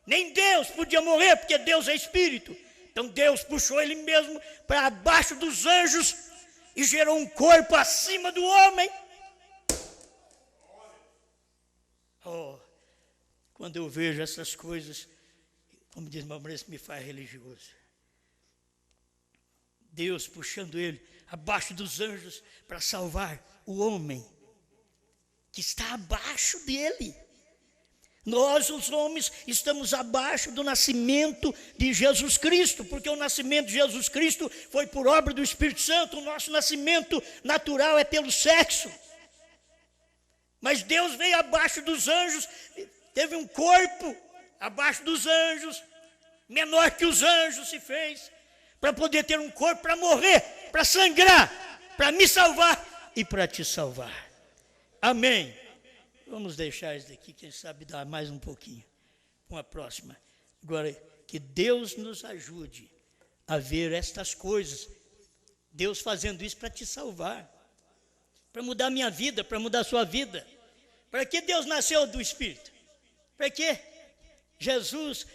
Nem Deus podia morrer, porque Deus é espírito. Então Deus puxou ele mesmo para abaixo dos anjos e gerou um corpo acima do homem. Oh, quando eu vejo essas coisas, como diz meu irmão, isso me faz religioso. Deus puxando ele abaixo dos anjos para salvar o homem que está abaixo dele. Nós, os homens, estamos abaixo do nascimento de Jesus Cristo, porque o nascimento de Jesus Cristo foi por obra do Espírito Santo. O nosso nascimento natural é pelo sexo. Mas Deus veio abaixo dos anjos, teve um corpo abaixo dos anjos, menor que os anjos se fez, para poder ter um corpo para morrer, para sangrar, para me salvar e para te salvar. Amém. Vamos deixar isso daqui, quem sabe dar mais um pouquinho com a próxima. Agora, que Deus nos ajude a ver estas coisas. Deus fazendo isso para te salvar, para mudar a minha vida, para mudar a sua vida. Para que Deus nasceu do Espírito? Para quê? Jesus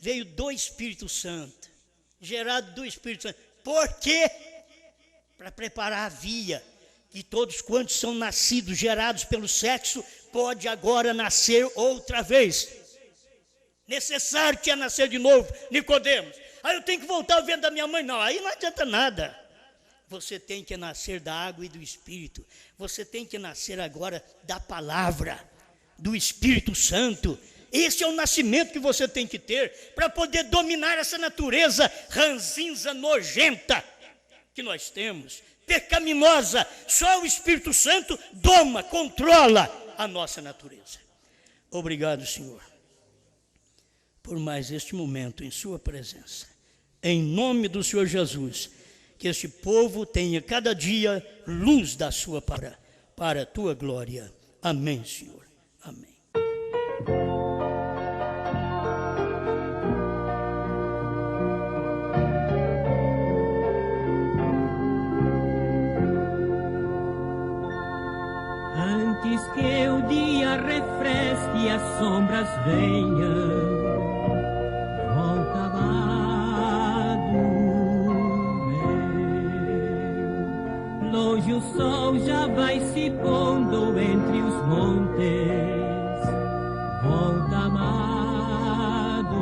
veio do Espírito Santo, gerado do Espírito Santo. Por quê? Para preparar a via. E todos quantos são nascidos, gerados pelo sexo, pode agora nascer outra vez. Necessário que é nascer de novo, Nicodemos. Aí eu tenho que voltar ao ventre da minha mãe. Não, aí não adianta nada. Você tem que nascer da água e do Espírito. Você tem que nascer agora da palavra, do Espírito Santo. Esse é o nascimento que você tem que ter para poder dominar essa natureza ranzinza, nojenta que nós temos. Pecaminosa, só o Espírito Santo doma, controla a nossa natureza. Obrigado, Senhor, por mais este momento em sua presença. Em nome do Senhor Jesus, que este povo tenha cada dia luz da sua para a tua glória. Amém, Senhor. Amém.
Antes que o dia refresque e as sombras venham, volta amado meu. Longe o sol já vai se pondo entre os montes, volta amado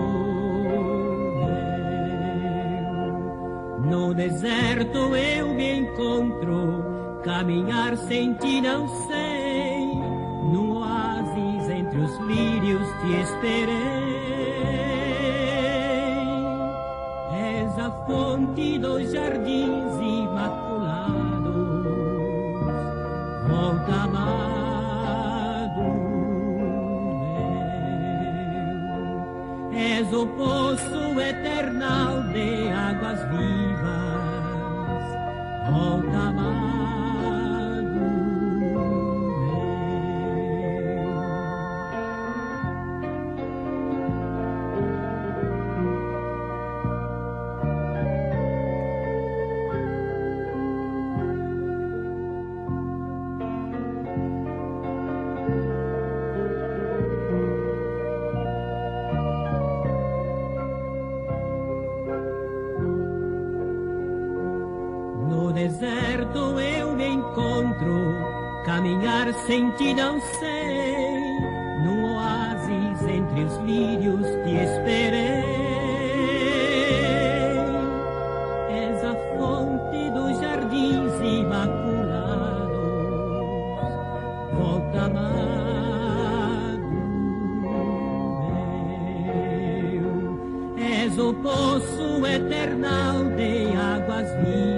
meu. No deserto eu me encontro, caminhar sem ti não sei, no oásis entre os lírios te esperei. És a fonte dos jardins imaculados, volta amado meu. És o poço eternal de águas vivas, volta amado. No deserto eu me encontro, caminhar sem ti não sei, no oásis entre os lírios te esperei. És a fonte dos jardins imaculados, volta amado meu. És o poço eternal de águas vivas,